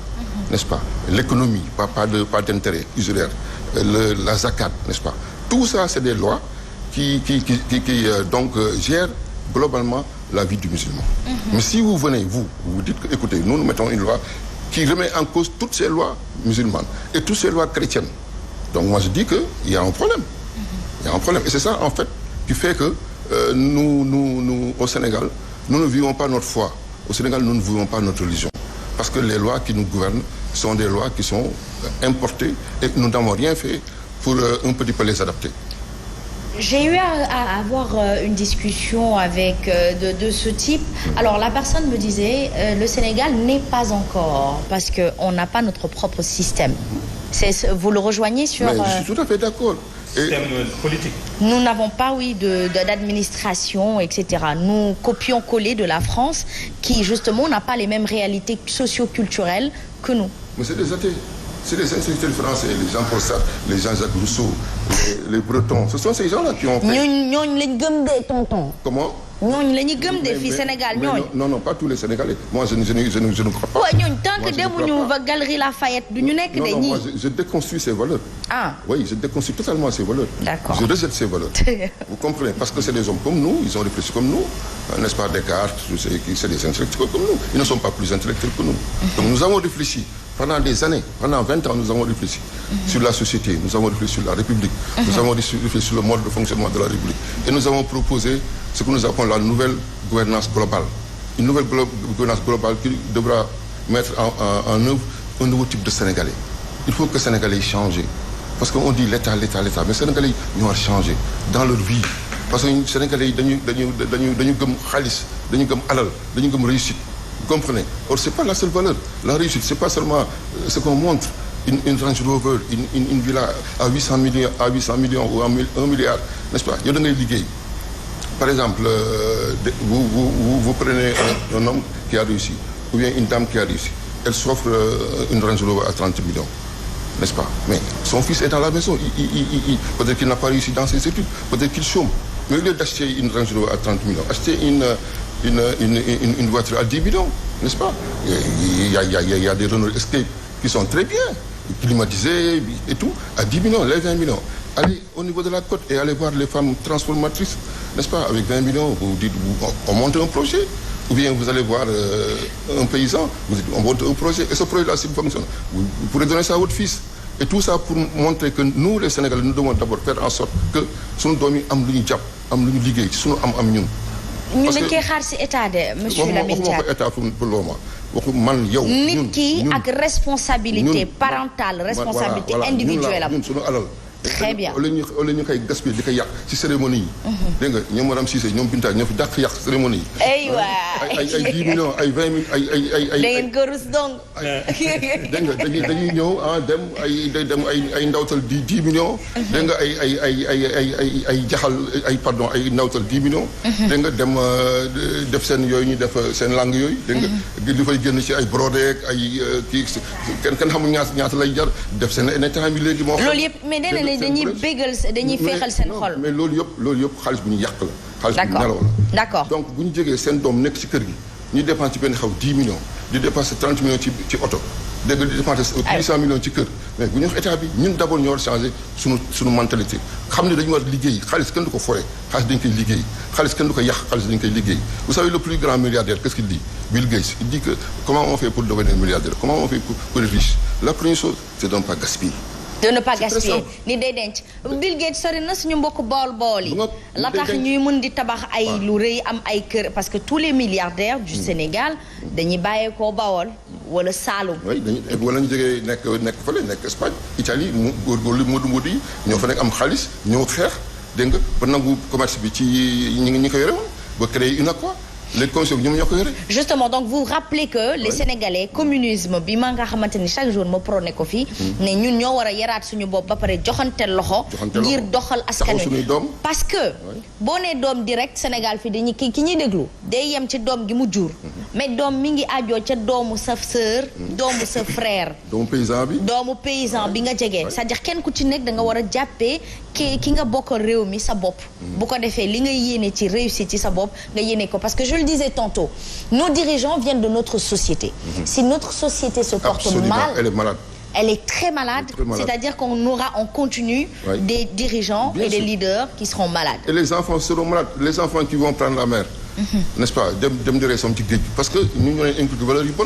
Speaker 5: n'est-ce pas, l'économie, pas d'intérêt usuraire, la zakat, n'est-ce pas. Tout ça, c'est des lois donc gère globalement la vie du musulman. Mais si vous venez, vous dites que, écoutez, nous mettons une loi qui remet en cause toutes ces lois musulmanes et toutes ces lois chrétiennes. Donc moi je dis qu'il y a un problème. Il y a un problème. Et c'est ça, en fait, qui fait que nous, au Sénégal, nous ne vivons pas notre foi. Au Sénégal, nous ne vivons pas notre religion. Parce que les lois qui nous gouvernent sont des lois qui sont importées et que nous n'avons rien fait pour un petit peu les adapter.
Speaker 2: J'ai eu à avoir une discussion avec de ce type. Alors la personne me disait le Sénégal n'est pas encore parce qu'on n'a pas notre propre système. Vous le rejoignez sur...
Speaker 5: Mais je suis tout à fait d'accord.
Speaker 3: Système politique.
Speaker 2: Nous n'avons pas, d'administration, etc. Nous copions-coller de la France qui, justement, n'a pas les mêmes réalités socio-culturelles que nous.
Speaker 5: Mais c'est des athées. C'est les intellectuels français, les Jean-Paul Sartre, les Jean-Jacques Rousseau, les Bretons. Ce sont ces gens-là qui ont fait...
Speaker 2: ñooñu lañ gëm de tonton.
Speaker 5: Comment?
Speaker 2: ñooñu la ñu gëm de fii Sénégal ñooñu.
Speaker 5: Non, pas tous les Sénégalais. Moi, je ne crois pas.
Speaker 2: waaw ñooñu tant que demuñu ba Galerie Lafayette du ñu nekk de ñii.
Speaker 5: Moi, je déconstruis ces valeurs.
Speaker 2: Ah.
Speaker 5: Oui, je déconstruis totalement ces valeurs.
Speaker 2: D'accord.
Speaker 5: Je rejette ces valeurs. Vous comprenez? Parce que c'est des hommes comme nous, ils ont réfléchi comme nous. N'est-ce pas, Descartes, c'est des intellectuels comme nous. Ils ne sont pas plus intellectuels que nous. Donc nous avons réfléchi. Pendant des années, pendant 20 ans, nous avons réfléchi sur la société, nous avons réfléchi sur la République, nous avons réfléchi sur le mode de fonctionnement de la République. Et nous avons proposé ce que nous appelons la nouvelle gouvernance globale. Une nouvelle gouvernance globale qui devra mettre en œuvre un nouveau type de Sénégalais. Il faut que les Sénégalais changent. Parce qu'on dit l'État. Mais les Sénégalais, ils ont changé dans leur vie. Parce que les Sénégalais, ils ont comme khalis, ils ont comme alal, ils ont comme réussite. Vous comprenez? Or, ce n'est pas la seule valeur. La réussite, ce n'est pas seulement ce qu'on montre. Une Range Rover, une villa à 800 millions ou à 1 milliard, n'est-ce pas? Il y a des ligues. Par exemple, vous prenez un homme qui a réussi, ou bien une dame qui a réussi. Elle s'offre une Range Rover à 30 millions, n'est-ce pas? Mais son fils est dans la maison. Peut-être qu'il n'a pas réussi dans ses études. Peut-être qu'il chôme. Mais au lieu d'acheter une Range Rover à 30 millions, acheter une voiture à 10 millions, n'est-ce pas? Il y a des Renault Escape qui sont très bien, climatisés et tout, à 10 millions, les 20 millions. Allez au niveau de la côte et allez voir les femmes transformatrices, n'est-ce pas? Avec 20 millions, vous dites, on monte un projet. Ou bien vous allez voir un paysan, vous dites, on monte un projet. Et ce projet-là, s'il fonctionne, vous pourrez donner ça à votre fils. Et tout ça pour montrer que nous, les Sénégalais, nous devons d'abord faire en sorte que sunu doom yi am lu ñu jàpp, am lu ñu liggéey, sunu am ñun.
Speaker 2: ñu dañ koy xaar ci état de monsieur Lamine Diack.
Speaker 5: waxuma ko état pour le moment. waxu man yow.
Speaker 2: nit ki ak responsabilité parentale, responsabilité individuelle am.
Speaker 5: ñun sunu alal.
Speaker 2: Très bien.
Speaker 5: Au lieu ñu koy gaspiller di ko yàq ci cérémonie yi. Dégg nga ñoom madame Cissé ñoom Binta ñoo fi dàq yàq cérémonie yi. ay 10 millions ay 20 000 ay.
Speaker 2: da ngeen ko rus donc.
Speaker 5: dégg nga dañuy ñëw dem ay ndawtal 10 millions. dégg nga ay jaxal ay ndawtal 10 millions. dégg nga dem def seen yooyu ñu def seen langue yooyu. dégg nga li fay génn ci ay brodé ak ay kii kenn xamul ñaata lay jar def seen état bi léegi moo xam.
Speaker 2: loolu yëpp mais nee na dañuy bégal dañuy féexal seen xol.
Speaker 5: mais loolu yëpp xaalis bu ñu yàq la. xaalis bu ñu nelaw la.
Speaker 2: D'accord.
Speaker 5: donc bu ñu jógee seen doom nekk ci kër gi ñu dépense ci benn xaw 10 millions di dépenser 30 millions ci oto dégg nga di dépenser 800 millions ci kër mais bu ñu wax état bi ñun d'abord ñoo war a changer sunu mentalité xam ne dañu war liggéey xaalis kenn du ko foye xaalis dañ koy liggéey xaalis kenn du ko yàq xaalis dañ koy liggéey. Vous savez le plus grand milliardaire qu'est-ce qu'il dit? Bill Gates il dit que comment on fait pour devenir milliardaire, comment on fait pour être riche? La première chose c'est de ne pas gaspiller.
Speaker 2: De ne pas gaspiller ni day denc. Bill Gates sori na suñu mbokk bool yi. la tax ñuy mën di tabax ay lu rëy am ay kër parce que tous les milliardaires du Sénégal dañuy bàyyeekoo Bawol wala Saloum.
Speaker 5: oui wala ñu jógee nekk fële nekk Espagne Italie mu góorgóorlu Modou yi ñoo fa nekk am xaalis ñoo xeex dégg nga ba nangu commerce bi ci ñi ko yore woon ba créer UNACOIS. Les conseils ñoom ñoo ko yore.
Speaker 2: Justement donc vous rappelez que les Sénégalais communisme bi ma nga xamante ni chaque jour ma prôné ko fii ne ñun ñoo war a yaraat suñu bopp ba pare joxante loxo ngir doxal askan wi parce que boo nee doom direct Sénégal fii dañuy ki ñuy déglu day yem ci doom gi mu jur mais doom mi ngi ajoo ca doomu sa sœur doomu sa frère doomu paysan bi nga jege c'est-à-dire kenn ku ci nekk da nga war a jàppee ki nga bokkal réew mi sa bopp bu ko defee li ngay yéene ci réussite ci sa bopp nga yéene ko parce que je le disais tantôt nos dirigeants viennent de notre société. Si notre société se porte mal,
Speaker 5: elle est malade.
Speaker 2: Elle est très malade. C'est-à-dire qu'on aura en continu des dirigeants et des leaders qui seront malades.
Speaker 5: Et les enfants seront malades. Les enfants qui vont prendre la mer. N'est-ce pas dem di rey som ci géej gi parce que ñu ñoo leen inculqué valeur yu bon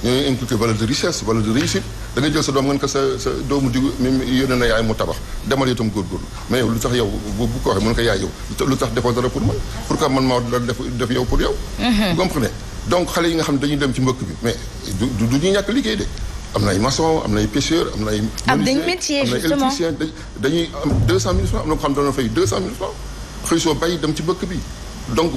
Speaker 5: ñoo leen inculqué valeur de richesse valeur de réussite da nga jël sa doom ngeen ko sa doomu digu même yónnee na yaay mu tabax demal itam góorgóorlu mais yow lu tax yow bu ko waxee mën ko yaay yow lu tax defoo dara pour man pourquoi man maa def yow pour yow. vous comprenez donc xale yi nga xam ne dañuy dem ci mbëkk bi mais du ñu ñàkk liggéey de am na ay maçon am na ay pêcheur am na ay.
Speaker 2: am nañ métier justement
Speaker 5: am na ay électricien dañuy am 200 000 francs am na ko xam ne doon fay 200 000 francs xëy soo bay dem ci mbëkk bi. donc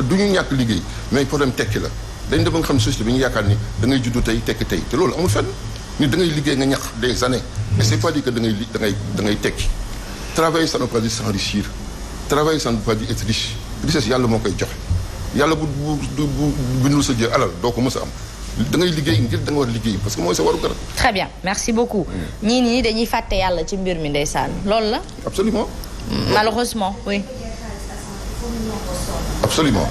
Speaker 5: du ñu ñàkk liggéey mais problème tekki la dañ dem ba nga xam ne société bi ñu yaakaar ni da ngay juddu tey tekki tey te loolu amul fenn ni da ngay liggéey nga ñax des années et c'est pas dit que da ngay tekki travailler ça ne veut pas dire s'enrichir travailler ça ne veut pas dire être riche richesse yàlla moo koy joxe yàlla bu bindul sa jë alal doo ko mës a am da ngay liggéey ngir da nga war liggéey parce que mooy sa waru kër.
Speaker 2: très bien merci beaucoup. ñii dañuy fàtte yàlla ci mbir mi ndeysaan loolu la.
Speaker 5: absolument
Speaker 2: malheureusement oui.
Speaker 5: absolument.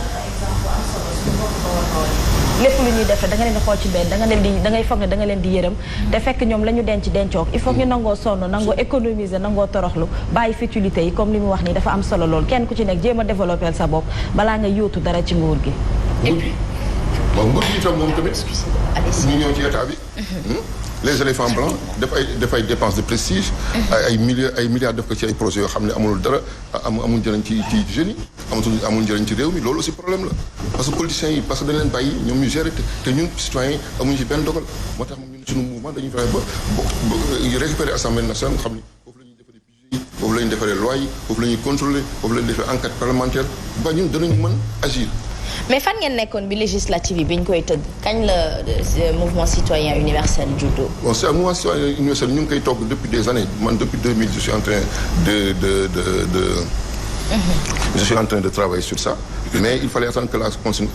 Speaker 6: lépp lu ñuy def da nga leen di xool ci benn da ngay foog ne da nga leen di yërëm te fekk ñoom la ñu dencook il faut ñu nangoo sonn nangoo économiser nangoo toroxlu bàyyi futilité yi comme li mu wax nii dafa am solo lool kenn ku ci nekk jéem a développer sa bopp balaa nga yóotu dara ci nguur gi.
Speaker 2: et puis
Speaker 5: bon nguur gi itam moom tamit ñu ñëw ci état bi. les éléphants blancs def ay dépenses de prestige. ay milliards def ko ci ay projets yoo xam ne amul dara amul njëriñ ci jeunes yi amul njëriñ ci réew mi loolu aussi problème la parce que politiciens yi parce que dañ leen bàyyi ñoom ñu gérer te ñun citoyens yi amuñu ci benn dogal moo tax ñun suñu mouvement dañuy fexe ba récupérer assemblée nationale nga xam ni foofu la ñuy defaree budget yi foofu la ñuy defaree loi yi foofu la ñuy contrôler foofu la ñuy defee enquête parlementaire ba ñun danañu mën agir.
Speaker 2: mais fan ngeen nekkoon bi législative yi bi ñu koy tëgg kañ la mouvement citoyen universel juddu.
Speaker 5: bon c'est un mouvement citoyen universel ñu ngi koy togg depuis des années man depuis 2000 je suis en train je suis en train de travailler sur ça mais il fallait attendre que la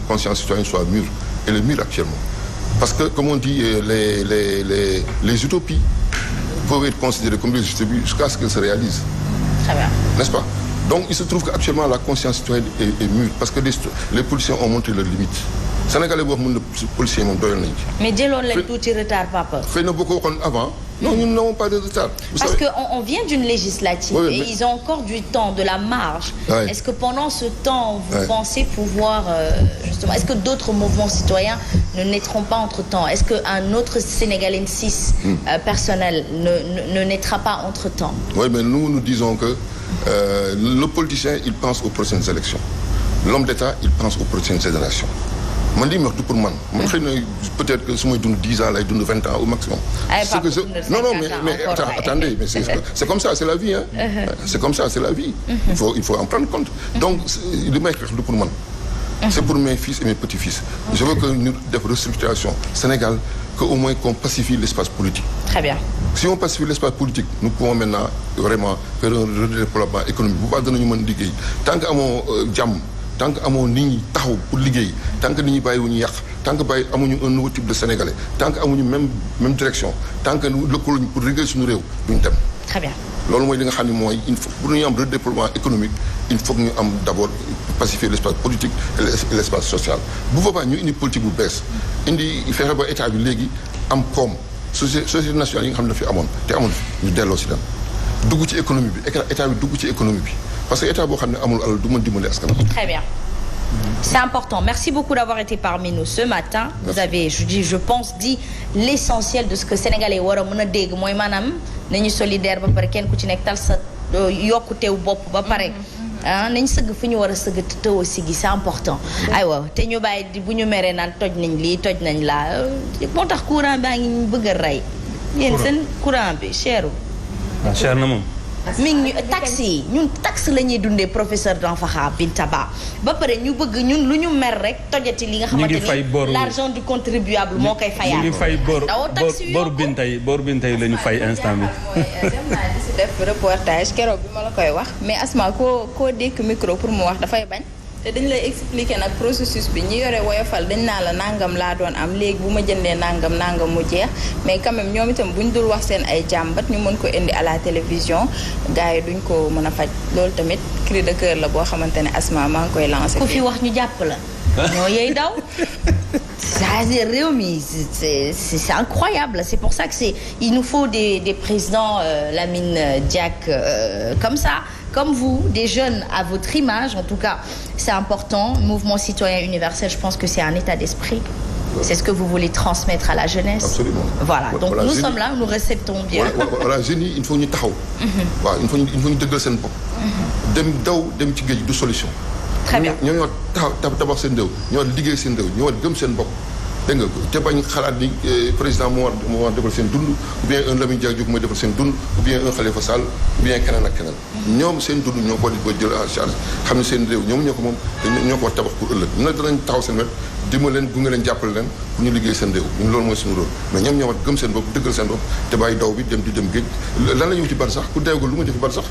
Speaker 5: conscience citoyenne soit mûre elle est mûre actuellement parce que comme on dit les utopies peuvent être considérées comme des utopies jusqu'à ce qu'elles se réalisent.
Speaker 2: Très bien.
Speaker 5: N'est-ce pas? Donc il se trouve qu'actuellement la conscience citoyenne est mûre parce que les policiers ont montré leurs limites. Sénégalais boo xam ne policiers moom doyal nañu ci.
Speaker 2: mais jëloon leen tuuti retard papa.
Speaker 5: xëy na boo ko waxoon avant. non ñun n'avons pas de retard.
Speaker 2: parce que on vient d'une législative. Oui, et ils ont encore du temps de la marge. Oui. Est-ce que pendant ce temps vous pensez pouvoir justement est-ce que d'autres mouvements citoyens ne naîtront pas entre-temps? Est-ce qu'un autre Sénégalais 6 personnel ne naîtra pas entre-temps? Oui,
Speaker 5: mais nous disons que le politicien il pense aux prochaines élections. L'homme d'État il pense aux prochaines générations. man lii ma wax du pour man. man xëy na peut-être que su may dund 10 ans lay dund 20 ans au maximum. non mais attendez mais c'est comme ça c'est la vie hein. C'est comme ça c'est la vie. il faut en prendre compte. donc li may wax du pour man. c'est pour mes fils et mes petits-fils. je veux que ñu def restructuration Sénégal que au moins qu'on pacifie l'espace politique.
Speaker 2: Très bien.
Speaker 5: Si on pacifie l'espace politique nous pouvons maintenant vraiment faire un redéploiement économique bu baax danañu mën liggéey tant que amoo jàmm. tant que amoo nit ñi taxaw pour liggéey tant que nit ñi bàyyiwuñu yàq tant que amuñu un nouveau type de sénégalais tant que amuñu même direction tant que lëkkaluñu pour liggéey suñu réew duñu dem.
Speaker 2: Très bien.
Speaker 5: loolu mooy li nga xam ne mooy il faut pour ñu am redéploiement économique il faut que ñu am d'abord pacifier l'espace politique et l'espace social bu boobaa ñu indi politique bu bees indi fexe ba état bi léegi am koom société nationale yi nga xam ne dafa fi amoon te amul ñu delloo si dem dugg ci économie bi état bi dugg ci économie bi. parce que état boo xam ne amul alal du mën dimbali askan.
Speaker 2: Très bien. C'est important. Merci beaucoup d'avoir été parmi nous ce matin. Merci. Vous avez je pense dit l'essentiel de ce que sénégalais war a mën a dégg mooy maanaam nañu solidaire ba pare kenn ku ci nekk tal sa yokkuteew bopp ba pare. nañ sëgg fu ñu war a sëgg te aussi gi c'est important. aywa te ñu bàyyi bu ñu meree naan toj nañ lii toj nañ laa moo tax courant baa ngi bëgg a rey. yéen seen courant bi cherul.
Speaker 3: cher na moom.
Speaker 2: mi ngi taxe yi ñun taxe la ñuy dundee professeur Danfakha Bintaba ba pare ñu bëgg ñun lu ñu mer rek tojati li nga xamante ni l'argent du contribuable moo koy fayaat.
Speaker 3: ñu ngi fay bor bintay la ñu fay instant bi.
Speaker 4: dem naa di si def reportage keroog bi ma la koy wax mais Asma koo dékk micro pour mu wax dafay bañ. te dañ lay expliquer nag processus bi ñi yore woyofal dañ naa la nangam laa doon am léegi bu ma jëndee nangam mu jeex mais quand même ñoom itam buñ dul wax seen ay jàmbat ñu mën ko indi à la télévision gars yi duñ ko mën a faj loolu tamit cri de cœur la boo xamante ne Asma maa ngi koy lancer.
Speaker 2: ku fi wax ñu jàpp la. ñoo yey daw. c'est-à-dire réew mi c'est incroyable c'est pour ça que il nous faut des présidents Lamine Diack comme ça comme vous des jeunes à votre image en tout cas c'est important mouvement citoyen universel je pense que c'est un état d'esprit c'est ce que vous voulez transmettre à la jeunesse.
Speaker 5: Absolument.
Speaker 2: Voilà donc nous sommes là nous réceptons bien.
Speaker 5: voilà jeunes yi il faut ñu taxaw. waaw il faut ñu dëggal seen bopp. dem ci géej du solution.
Speaker 2: très bien
Speaker 5: ñoo tabax seen réew ñoo liggéey seen réew ñoo gëm seen bopp dégg nga te bañ xalaat ni président moo war defal seen dund ou bien un Lamine Diack Diouf mooy defal seen dund ou bien un Khalifa Sall ou bien keneen ak keneen ñoom seen dund ñoo ko di ko jël en charge xam ne seen réew ñoom ñoo ko moom te ñoo ko war tabax pour ëllëg ñu nag danañ taxaw seen wet dimbali leen gunge leen jàppale leen pour ñu liggéey seen réew ñun loolu mooy suñu rôle mais ñoom ñoo war gëm seen bopp dëggal seen bopp te bàyyi daw bi dem géej lan la ñu ci bar sax ku deewagul lu ma defi bar sax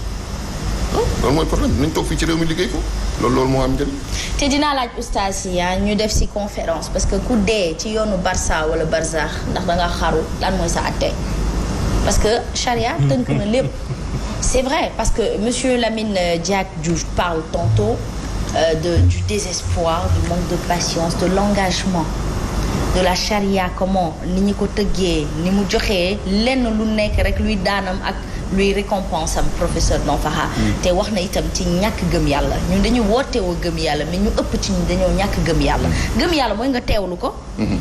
Speaker 5: loolu mooy problème nañ toog fii ci réew mi liggéey ko loolu moo am njëriñ. te
Speaker 2: dinaa laaj oustaz yi ñu def ci conférence parce que ku dee ci yoonu Barça wala Barzakh ndax da nga xaru lan mooy sa àtte parce que charia tënk na lépp c'est vrai parce que monsieur Lamine Diack Diouf parle tantôt du désespoir du manque de patience de l'engagement de la charia comment ni ñu ko tëggee ni mu joxee lenn lu nekk rek luy daanam ak luy récompense am professeur Danfakha te wax na itam ci ñàkk gëm yàlla ñun dañu wootewoo gëm yàlla mais ñu ëpp ci ñun dañoo ñàkk gëm yàlla gëm yàlla mooy nga teewlu ko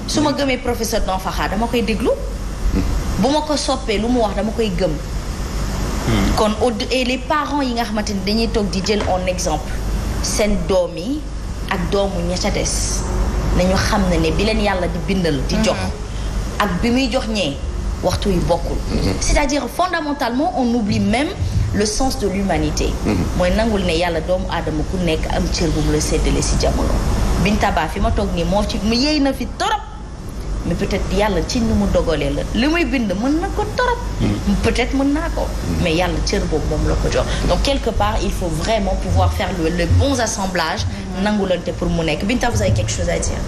Speaker 2: su ma gëmee professeur Danfakha dama koy déglu bu ma ko soppee lu mu wax dama koy gëm kon et les parents yi nga xamante ni dañuy toog di jël en exemple seen doom yi ak doomu ña ca des nañu xam ne bi leen yàlla di bindal di jox ak bi muy jox ñee waxtu yi bokkul c'est-à-dire fondamentalement on oublie même le sens de l'humanité mooy nangul ne yàlla doomu aadama ku nekk am cër bu mu la séddale ci jamono Bintaba fi ma toog nii moo ci mu yéy na fi torop mais peut-être yàlla ci ni mu dogalee la li muy bind mën na ko torop peut-être mën naa ko mais yàlla cër boobu moom la ko jox donc quelque part il faut vraiment pouvoir faire le bons assemblages nangulante pour mu nekk Binta vous avez quelque chose à dire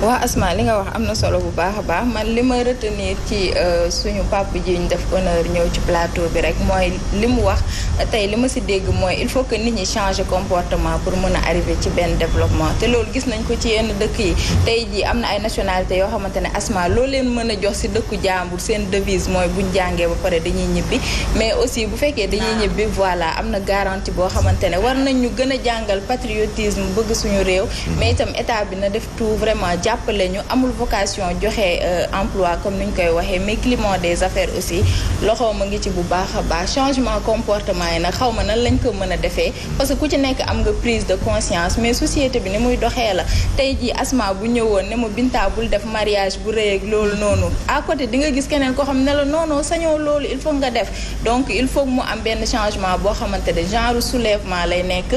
Speaker 4: waaw Asma li nga wax am na solo bu baax a baax man li ma retenir ci suñu papa ji ñu def honneur ñëw ci plateau bi rek mooy li mu wax tey li ma si dégg mooy il faut que nit ñi changer comportement pour mën a arriver ci benn développement te loolu gis nañ ko ci yenn dëkk yi tey jii am na ay nationalité yoo xamante ne Asma loo leen mën a jox si dëkku jàmbur seen devise mooy buñ jàngee ba pare dañuy ñibbi mais aussi bu fekkee dañuy ñibbi voilà am na garantie boo xamante ne war nañ ñu gën a jàngal patriotisme bëgg suñu réew mais itam état bi na def tout vraiment jàppale ñu amul vocation joxe emploi comme ni ñu koy waxee mais climat des affaires aussi loxo ma ngi ci bu baax a baax changement comportement yi nag xaw ma nan lañ ko mën a defee parce que ku ci nekk am nga prise de conscience mais société bi ni muy doxee la tey jii Asma bu ñëwoon ne ma Binta bul def mariage bu rëy ak loolu noonu à côté di nga gis keneen koo xam ne la non sañoo loolu il faut nga def donc il faut mu am benn changement boo xamante ne genre soulèvement lay nekk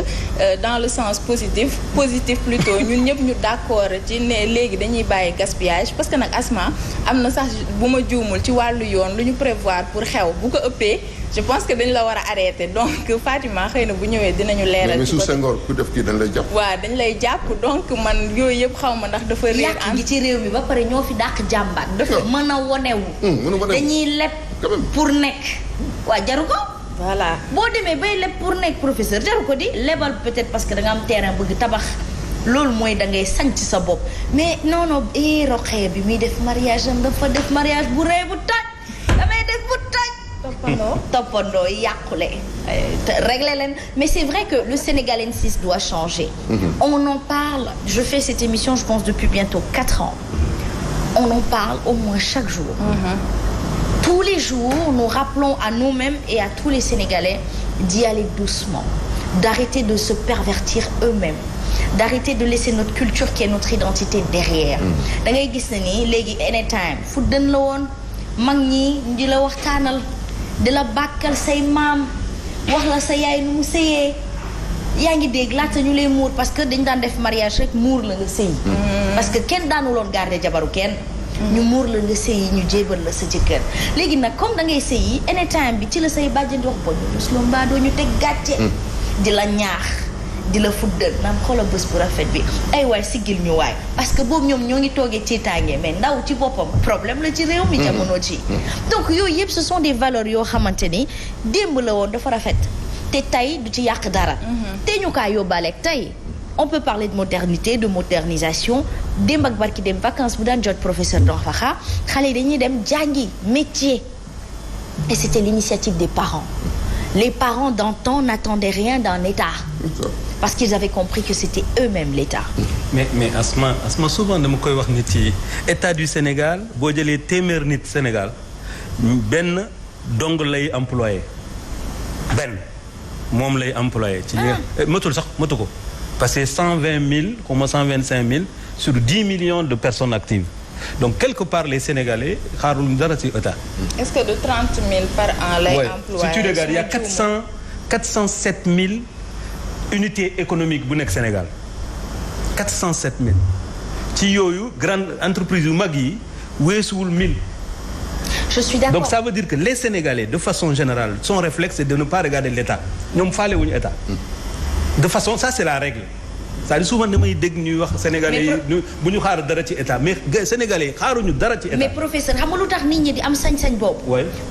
Speaker 4: dans le sens positif plutôt ñun ñëpp ñu d'accord ci ne léegi dañuy bàyyi gaspillage parce que nag Asma am na sax bu ma juumul ci wàllu yoon lu ñu prévoir pour xew bu ko ëppee je pense que dañ la war a arrêter donc Fatima xëy na bu ñëwee dinañu leeral.
Speaker 5: mais su Senghor ku def kii dañ lay jàpp.
Speaker 4: waaw dañ lay jàpp donc man yooyu yëpp xaw ma ndax dafa réer
Speaker 2: yàq gi ci réew mi ba pare ñoo fi dàq jàmbaat. dafa mën a wonewu dañuy leb pour nekk waa jaru ko.
Speaker 4: voilà
Speaker 2: boo demee bay leb pour nekk professeur jaru ko di lebal peut-être parce que da nga am terrain bëgg tabax. loolu mooy da ngay sanc sa bopp mais non roqee bi muy def mariage am dafa def mariage bu rëy bu taj damay def bu taj toppandoo yàqule régler leen mais c'est vrai que le sénégalensis doit changer on en parle je fais cette émission je pense depuis bientôt 4 ans on en parle au moins chaque jour tous les jours nous rappelons à nous-mêmes et à tous les Sénégalais d'y aller doucement d'arrêter de se pervertir eux-mêmes d'arrêter de laisser notre culture qui est notre identité derrière da ngay gis na ni léegi anytime fu dën la woon mag ñi di la waxtaanal di la bàkkal say maam wax la sa yaay nu mu sëyee yaa ngi dégg laata ñu lay muur parce que dañ daan def mariage rek muur la nga sëy parce que kenn daanuloon garder jabaru kenn ñu muur la nga sëyi ñu jébal la sa jëkkër léegi nag comme da ngay sëyi anytime bi ci la say bàjjen di wax bon ñu musloo mbaadoo ñu teg gàcce di la ñaax di la fuddal naan xoolal bés bu rafet bi ay waay siggil ñu waay parce que boobu ñoom ñoo ngi toogee ci tàngee mais ndaw ci boppam problème la ci réew mi jamono ci donc yooyu yëpp ce sont des valeurs yoo xamante ni démb la woon dafa rafet te tey du ci yàq dara te ñu kaa yóbbaaleeg tey on peut parler de modernité de modernisation démb ak barki dem vacances bu daan jot professeur Don Faxa xale yi dañuy dem jàngi métier et c'était l'initiative des parents. Les parents d'antan n'attendaient rien d'un État parce qu'ils avaient compris que c'était eux-mêmes l'État.
Speaker 3: mais Asma souvent dama koy wax nit yi État du Sénégal boo jëlee téeméer nit Sénégal benn dong lay employé benn moom lay employé. ci matul sax matu ko parce que 120 000 comme 125 000 sur 10 millions de personnes actives. Donc quelque part les Sénégalais xaaruñu dara ci État.
Speaker 4: Est-ce que de 30 000 par an lay employé?
Speaker 3: Si tu regardes il y a 407 000 unités économiques bu nekk Sénégal 407 000 ci yooyu grande entreprise yu mag yi weesuwul 1000.
Speaker 2: Je suis d'accord.
Speaker 3: Donc ça veut dire que les Sénégalais de façon générale son réflexe c'est de ne pas regarder l'État ñoom faale wuñu État. De façon ça c'est la règle. c'est-à-dire souvent damay dégg ñuy wax Sénégalais yi bu ñu xaar dara ci État mais Sénégalais yi xaaruñu dara ci État.
Speaker 2: mais professeur xam nga lu tax nit ñi di am sañ-sañ boobu.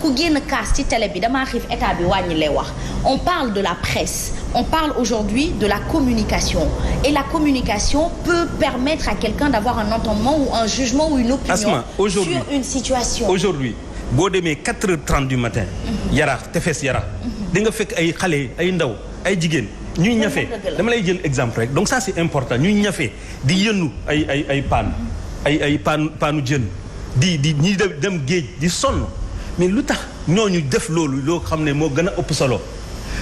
Speaker 2: ku génn kaas ci télé bi damaa xiif État bi wàññi lay wax. On parle de la presse. On parle aujourd'hui de la communication. Et la communication peut permettre à quelqu'un d'avoir un entendement ou un jugement ou une opinion sur une situation.
Speaker 3: Aujourd'hui boo demee 4h30 du matin. Yaraax tefes Yaraax. di nga fekk ay xale ay ndaw ay jigéen. ñuy ñafe dama lay jël exemple rek donc ça c'est important ñuy ñafe di yënnu ay paan paanu jën di ñi dem géej di sonn mais lu tax ñooñu def loolu loo xam ne moo gën a ëpp solo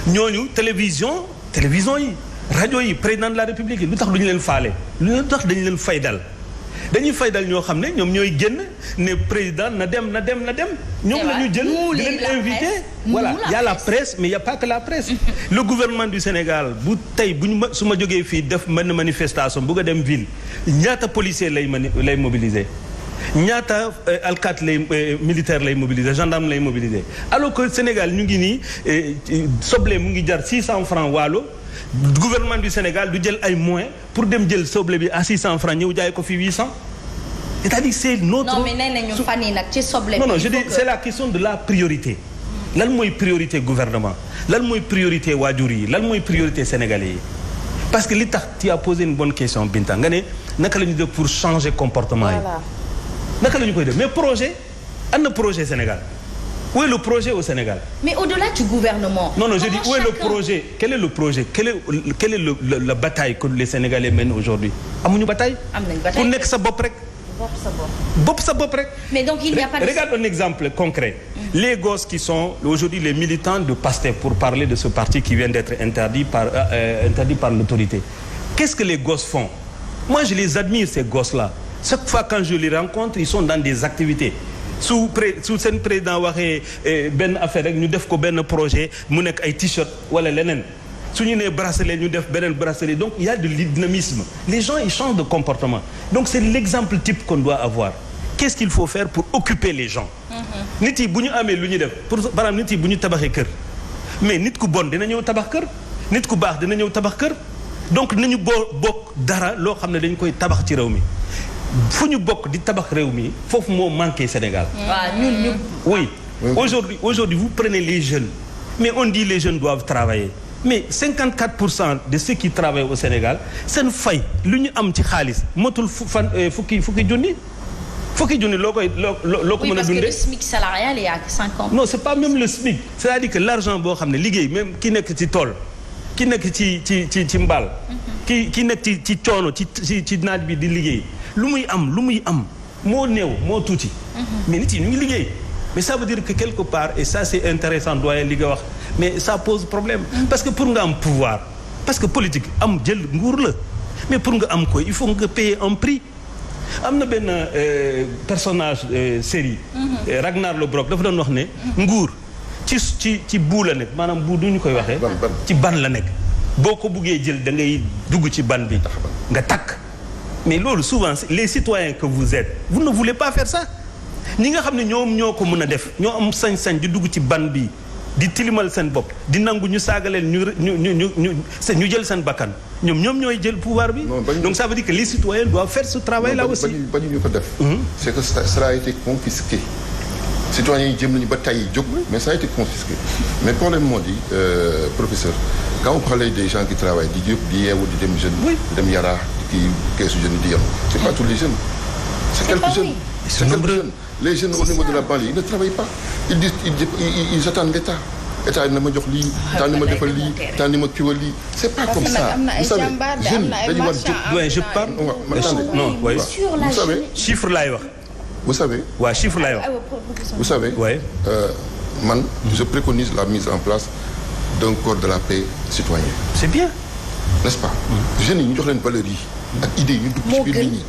Speaker 3: ñooñu télévision yi rajo yi président de la république yi lu tax du ñu leen faale lu tax dañu leen faydal dañuy faydal ñoo xam ne ñoom ñooy génn ne président na dem ñoom la ñu jël di leen invité voilà y a la presse mais y a pas que la presse le gouvernement du Sénégal bu tey su ma jógee fii def benn manifestation bugg a dem ville ñaata policier lay mobiliser ñaata alkaati militaire lay mobiliser gendarme lay mobiliser alors que Sénégal ñu ngi nii soble mu ngi jar 600 francs waalo gouvernement du Sénégal du jël ay moyens pour dem jël soble bi à 600 francs ñëw jaay ko fi 800 c'est-à-dire c'est notre.
Speaker 2: Non mais nee nañu fan yii nag ci soble bi.
Speaker 3: non je dis c'est la question de la priorité lan mooy priorité gouvernement lan mooy priorité waajur yi lan mooy priorité sénégalais yi parce que li tax tu as posé une bonne question Binta nga ne naka la ñu def pour changer comportement yi. naka la ñu koy def mais projet am na projet Sénégal. Où est le projet au Sénégal? Mais
Speaker 2: au-delà du gouvernement.
Speaker 3: Non, je dis où est le projet? Quel est le projet? Quelle est la bataille que les Sénégalais mènent aujourd'hui? Amuñu bataille?
Speaker 2: Am nañ bataille.
Speaker 3: Ku nekk sa bopp rek. Bopp sa bopp rek.
Speaker 2: Mais donc il n'y a pas de...
Speaker 3: Regarde un exemple concret. Les gosses qui sont aujourd'hui les militants de PASTEF pour parler de ce parti qui vient d'être interdit par l'autorité. Qu'est-ce que les gosses font? Moi, je les admire ces gosses-là. Chaque fois quand je les rencontre, ils sont dans des activités. su seen président waxee benn affaire rek ñu def ko benn projet mu nekk ay t-shirt wala leneen su ñu nee bracelet ñu def beneen bracelet donc il y a de dynamisme les gens ils changent de comportement donc c'est l'exemple type qu'on doit avoir qu'est-ce qu'il faut faire pour occuper les gens nit yi bu ñu amee lu ñuy def pour par exemple nit yi bu ñu tabaxee kër mais nit ku bon dina ñëw tabax kër nit ku baax dina ñëw tabax kër donc nañu bokk dara loo xam ne dañ koy tabax ci réew mi fu ñu bokk di tabax réew mi foofu moo manqué Sénégal.
Speaker 2: waaw ñun
Speaker 3: oui aujourd'hui vous prenez les jeunes mais on dit les jeunes doivent travailler mais 54% de ceux qui travaillent au Sénégal seen fay lu ñu am ci xaalis motul fukki junni loo ko mën a dundee.
Speaker 2: parce que le SMIC salarial est à 50.
Speaker 3: non c'est pas même le SMIC c'est-à-dire que l'argent boo xam ne liggéey même ki nekk ci tool ki nekk ci mbaal. ki nekk ci coono ci naaj bi di liggéey. lu muy am moo néew moo tuuti. mais nit yi ñu ngi liggéey. mais ça veut dire que quelque part et ça c'est intéressant doyen li nga wax mais ça pose problème. parce que pour nga am pouvoir parce que politique am jël nguur la mais pour nga am ko il faut nga payer un prix. am na benn personnage série. Ragnar Lodbrok dafa doon wax ne. nguur ci buu la nekk maanaam buu du ñu koy waxee. ci ban la nekk. boo ko buggee jël da ngay dugg ci ban bi nga takk. mais loolu souvent les citoyens que vous êtes vous ne voulez pas faire ça ñi nga xam ne ñoo ko mën a def ñoo am sañ-sañ di dugg ci ban bi di tilimal seen bopp di nangu ñu saagaleen ñu jël seen bakkan ñoom ñooy jël pouvoir bi. donc ça veut dire que les citoyens doivent faire ce travail là aussi.
Speaker 5: ba ñu ko def. c'est que ça a été confisqué. citoyens yi jëm nañu ba tey jóg mais ça a été confisqué mais problème moo di professeur quand on parlait des gens qui travaillent di yëpp di yeewu di dem jeune di dem Yaraax di kii keesu jeunes yi di yem c'est pas tous les jeunes c'est quelques jeunes c'est quelques jeunes les jeunes au niveau de la banlieue ils ne travaillent pas ils attendent l'État na ma jox lii temps ni ma defal lii temps ni ma kiiwal lii c'est pas comme ça vous savez jeunes dañu war
Speaker 3: doyen je parle non oui
Speaker 5: vous savez
Speaker 3: chiffre laay wax
Speaker 5: vous savez
Speaker 3: waaw chiffre laay wax
Speaker 5: vous savez man je préconise la mise en place d'un corps de la paix citoyen.
Speaker 3: C'est bien.
Speaker 5: N'est-ce pas? jeunes yi ñu jox leen valeurs yi ak idées yi ñu dugg ci biir nit ñi.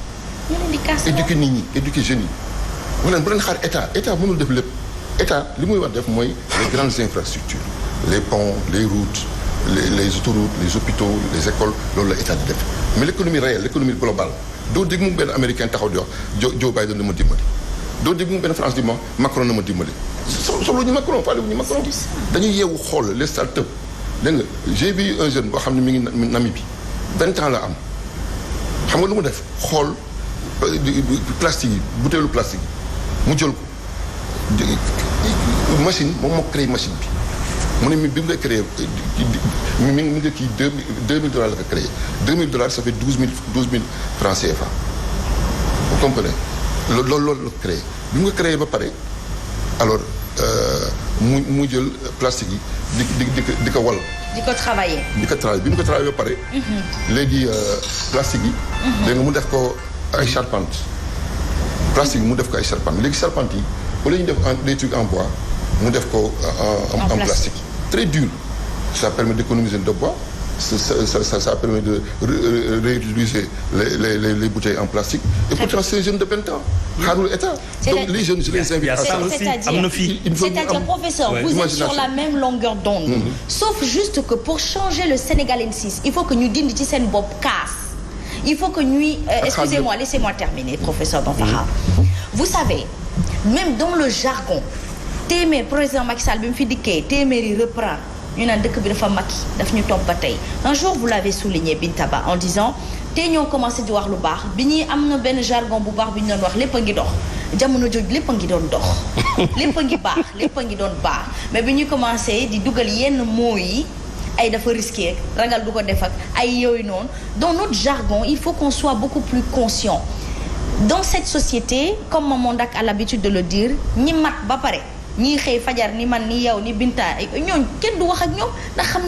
Speaker 5: éduquer nit ñi éduquer jeunes yi. wala bu leen xaar état mënul def lépp état li muy war def mooy les grandes infrastructures les ponts les routes les autoroutes les hôpitaux les écoles loolu la état di def mais l'économie réelle l'économie globale doo dégg mu benn américain taxaw di wax Joe Biden na ma dimbali doo dégg mu benn France di ma Macron na ma dimbali. soxla ñu Macron faale wu ñu Macron dañuy yeewu xool les start-up dégg nga j'ai vu un jeune boo xam ne mi ngi Namibie 20 ans la am xam nga lu mu def xool plastique yi butéelu plastique yi mu jël ko machine moom moo créé machine bi mu ne mi bi mu lay créé mi ngi kii $2000 la ko créé $2000 ça fait 12000 francs CFA vous comprenez loolu la ko créé bi mu ko créé ba pare alors mu jël plastique yi di ko wal.
Speaker 2: di ko travailler.
Speaker 5: bi mu ko travailler ba pare. léegi plastique yi. léegi mu def ko ay charpente. plastique yi mu def ko ay charpente léegi charpente yi wala ñu def des trucs en bois mu def ko en plastique. très dur ça permet d'économiser de bois ça permet de réutiliser les bouteilles en plastique. et pourtant c'est jeune de 20 ans. xaarul état. donc les jeunes je les invite à ça.
Speaker 2: C'est-à-dire professeur vous êtes sur la même longueur d'onde. sauf juste que pour changer le Sénégalensis il faut que ñu dindi ci seen bopp kaas. il faut que ñuy excusez-moi laissez-moi terminer professeur Danfakha. vous savez même dans le jargon président Macky Sall bi mu fi dikkee téeméeri reprend ñu naan dëkk bi dafa Macky daf ñu topp ba tey un jour vous l'avez souligné Bintaba en disant te ñoo commencé di wax lu baax bi ñuy am na benn jargon bu baax bi ñu doon wax lépp a ngi dox jamono jooju lépp a ngi doon dox lépp a ngi baax lépp a ngi doon baax mais bi ñuy commencé di dugal yenn mots yi ay dafa risqué ragal du ko def ak ay yooyu noonu dans notre jargon il faut qu'on soit beaucoup plus conscient dans cette société comme Maman Ndak a l'habitude de le dire ñi mat ba pare ñii xëy fajar ni man ni yow ni Binta ñooñ kenn du wax ak ñoom ndax xam